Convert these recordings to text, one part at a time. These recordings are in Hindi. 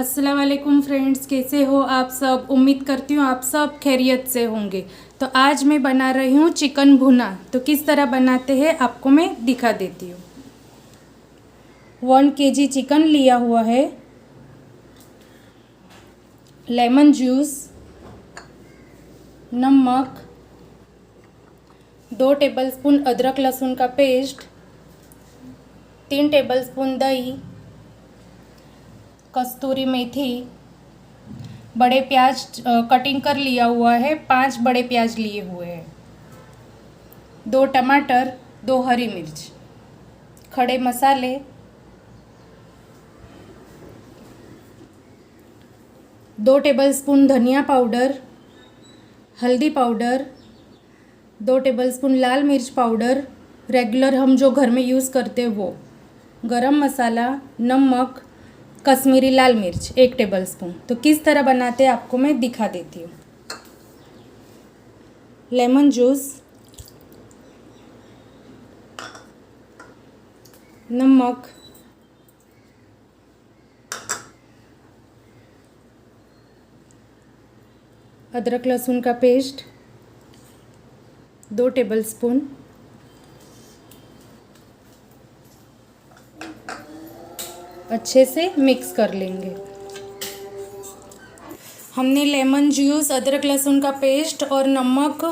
अस्सलाम वालेकुम फ्रेंड्स, कैसे हो आप सब। उम्मीद करती हूँ आप सब खैरियत से होंगे। तो आज मैं बना रही हूँ चिकन भुना। तो किस तरह बनाते हैं आपको मैं दिखा देती हूँ। 1 kg चिकन लिया हुआ है, लेमन जूस, नमक, 2 टेबलस्पून अदरक लहसुन का पेस्ट, 3 टेबलस्पून दही, कस्तूरी मेथी, बड़े प्याज कटिंग कर लिया हुआ है, 5 बड़े प्याज लिए हुए हैं, 2 टमाटर, 2 हरी मिर्च, खड़े मसाले, दो टेबलस्पून धनिया पाउडर, हल्दी पाउडर, 2 टेबलस्पून लाल मिर्च पाउडर, रेगुलर हम जो घर में यूज़ करते हैं वो, गरम मसाला, नमक, कश्मीरी लाल मिर्च 1 टेबलस्पून। तो किस तरह बनाते हैं आपको मैं दिखा देती हूँ। लेमन जूस, नमक, अदरक लहसुन का पेस्ट 2 टेबलस्पून, अच्छे से मिक्स कर लेंगे। हमने लेमन जूस, अदरक लहसुन का पेस्ट और नमक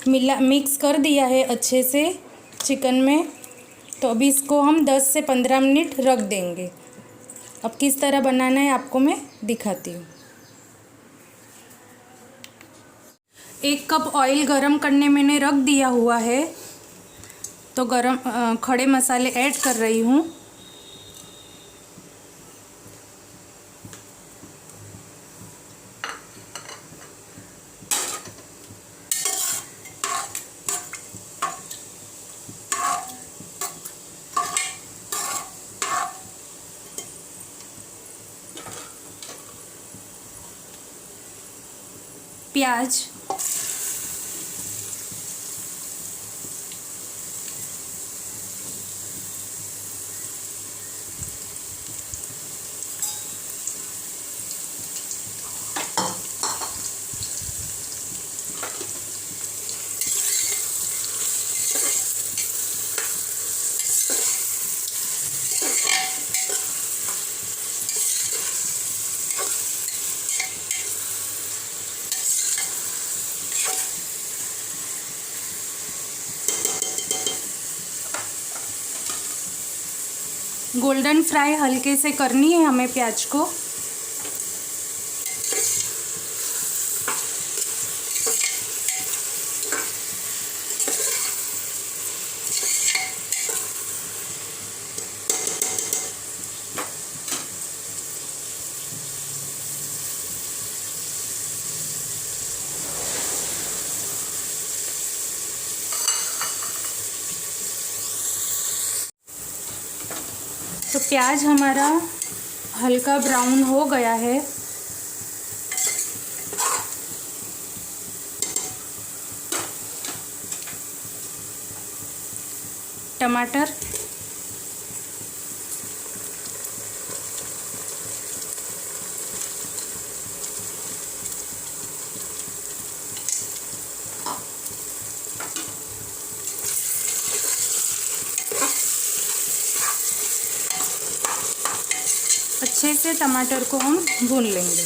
मिक्स कर दिया है अच्छे से चिकन में। तो अभी इसको हम 10 से 15 मिनट रख देंगे। अब किस तरह बनाना है आपको मैं दिखाती हूँ। 1 कप ऑयल गरम करने मैंने रख दिया हुआ है। तो खड़े मसाले ऐड कर रही हूँ। प्याज, गोल्डन फ्राई हल्के से करनी है हमें प्याज को। तो प्याज हमारा हल्का ब्राउन हो गया है। टमाटर, अच्छे से टमाटर को हम भून लेंगे।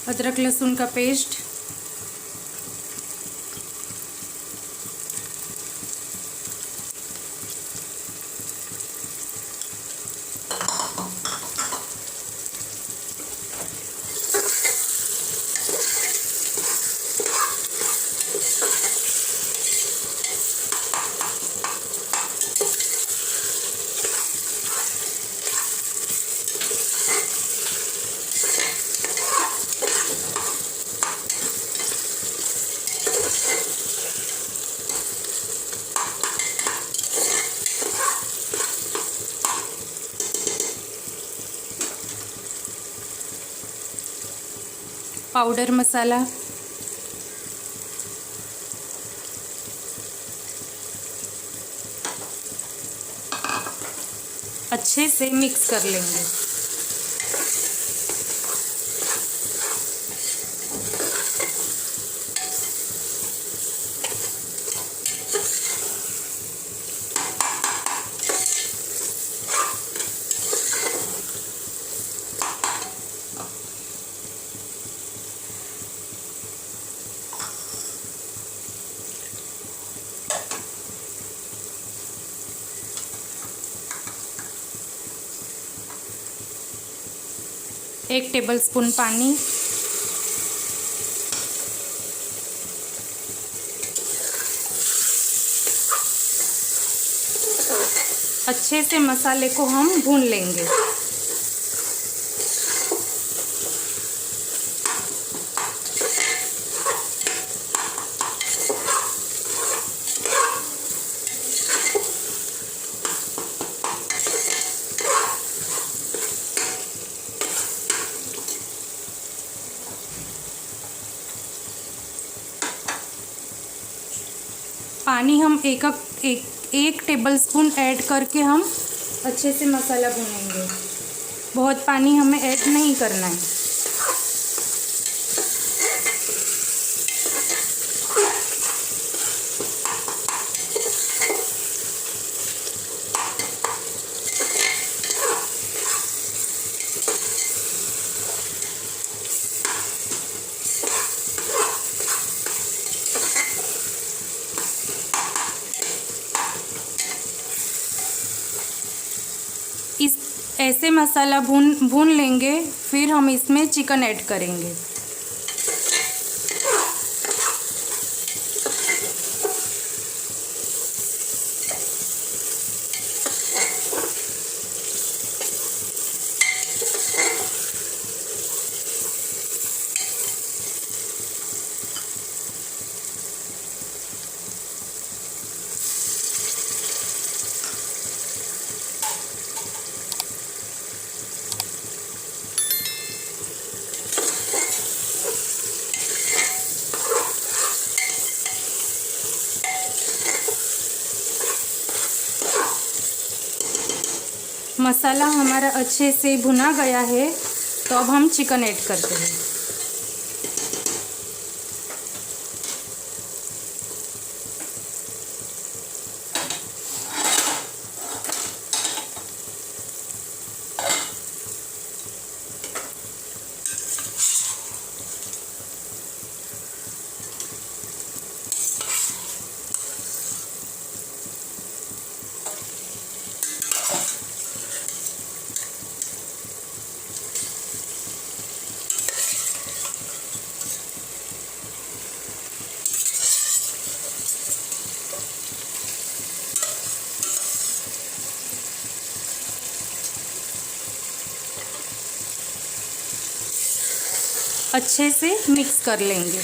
अदरक लहसुन का पेस्ट, पाउडर मसाला, अच्छे से मिक्स कर लेंगे। एक टेबलस्पून पानी, अच्छे से मसाले को हम भून लेंगे। पानी हम एक टेबलस्पून ऐड करके हम अच्छे से मसाला भूनेंगे। बहुत पानी हमें ऐड नहीं करना है। इस ऐसे मसाला भून लेंगे, फिर हम इसमें चिकन ऐड करेंगे। मसाला हमारा अच्छे से भुना गया है, तो अब हम चिकन ऐड करते हैं। अच्छे से मिक्स कर लेंगे।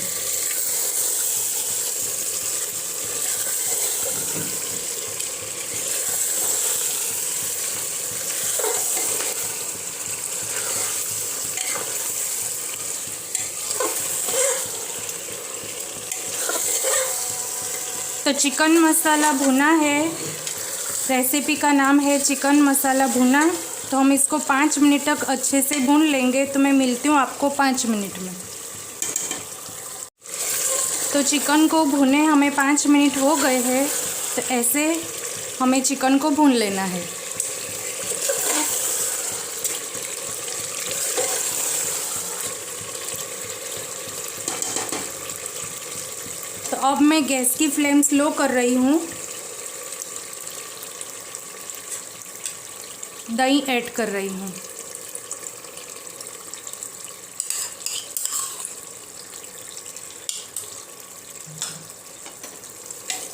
तो चिकन मसाला भुना है, रेसिपी का नाम है चिकन मसाला भुना। तो हम इसको 5 मिनट तक अच्छे से भून लेंगे। तो मैं मिलती हूँ आपको 5 मिनट में। तो चिकन को भुने हमें 5 मिनट हो गए हैं। तो ऐसे हमें चिकन को भून लेना है। तो अब मैं गैस की फ्लेम स्लो कर रही हूँ। दही ऐड कर रही हूँ।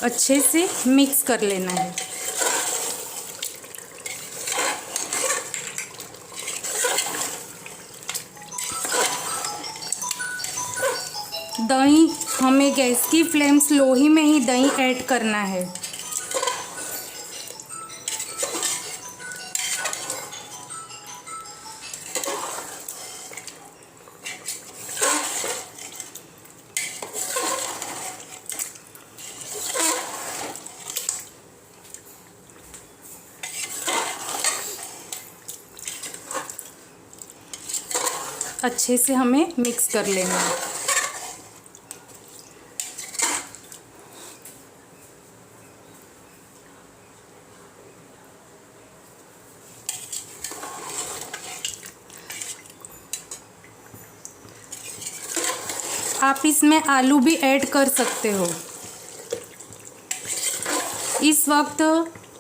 अच्छे से मिक्स कर लेना है। दही हमें गैस की फ्लेम स्लो ही में ही दही ऐड करना है। अच्छे से हमें मिक्स कर लेना है। आप इसमें आलू भी ऐड कर सकते हो। इस वक्त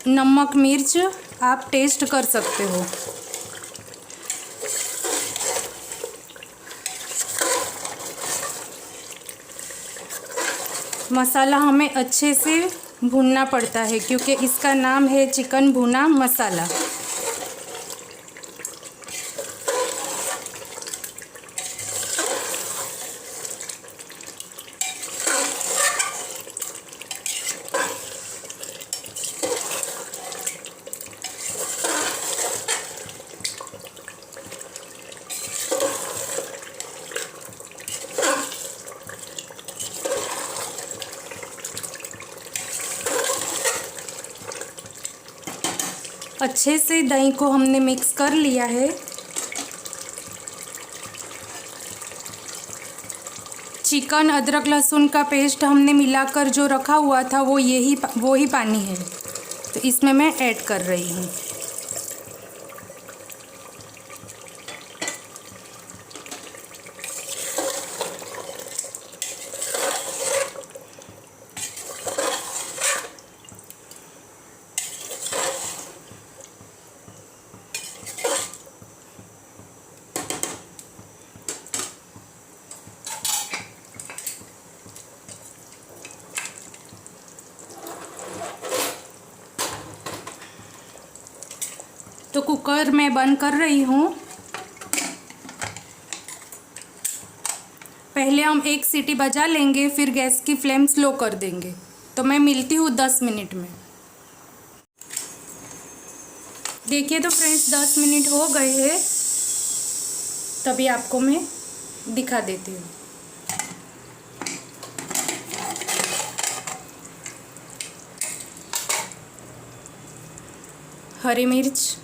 नमक मिर्च आप टेस्ट कर सकते हो। मसाला हमें अच्छे से भूनना पड़ता है क्योंकि इसका नाम है चिकन भुना मसाला। अच्छे से दही को हमने मिक्स कर लिया है। चिकन अदरक लहसुन का पेस्ट हमने मिलाकर जो रखा हुआ था वो ही पानी है, तो इसमें मैं ऐड कर रही हूँ। तो कुकर मैं बंद कर रही हूँ। पहले हम एक सीटी बजा लेंगे, फिर गैस की फ्लेम स्लो कर देंगे। तो मैं मिलती हूँ 10 मिनट में। देखिए तो फ्रेंड्स 10 मिनट हो गए हैं, तभी आपको मैं दिखा देती हूँ। हरी मिर्च,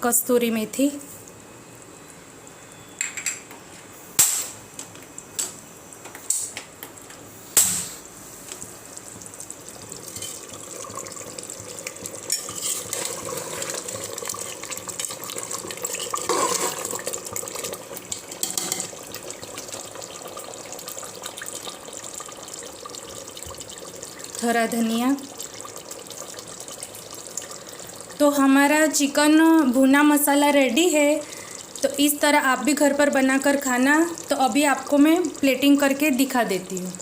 कस्तूरी मेथी, हरा धनिया। तो हमारा चिकन भुना मसाला रेडी है। तो इस तरह आप भी घर पर बनाकर खाना। तो अभी आपको मैं प्लेटिंग करके दिखा देती हूँ।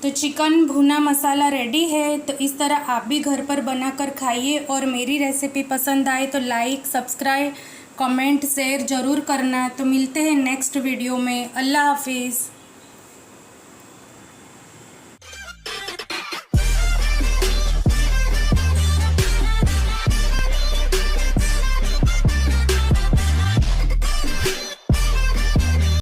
तो चिकन भुना मसाला रेडी है। तो इस तरह आप भी घर पर बनाकर खाइए। और मेरी रेसिपी पसंद आए तो लाइक, सब्सक्राइब, कमेंट, शेयर ज़रूर करना। तो मिलते हैं नेक्स्ट वीडियो में। अल्लाह हाफिज़।